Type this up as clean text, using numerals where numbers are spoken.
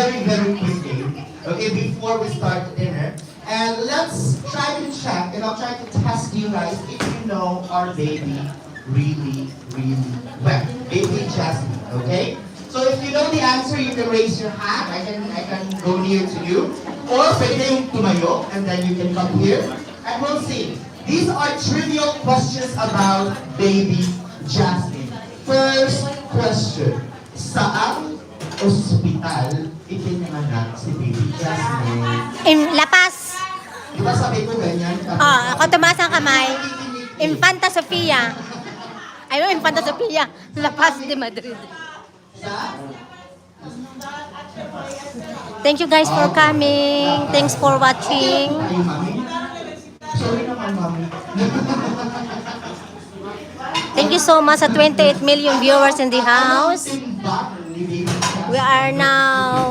very, very quick game. Okay, before we start dinner. And let's try to check, and I'll try to test you guys if you know our baby really, really well. Baby Jasmine, okay? So if you know the answer, you can raise your hand. I can go near to you. Or pwede yung tumayo, and then you can come here. And we'll see. These are trivial questions about baby Jasmine. First question. Saang ospital ipinanganak si baby Jasmine? La Paz. Di ba sabi ko ganyan? Ako tumaas ang kamay. Infanta Sofia. Ayun, Infanta Sofia. La Paz de Madrid. Thank you guys for coming. Thanks for watching. Ay, mami. Sorry naman, mami. Thank you so much sa 28 million viewers in the house. We are now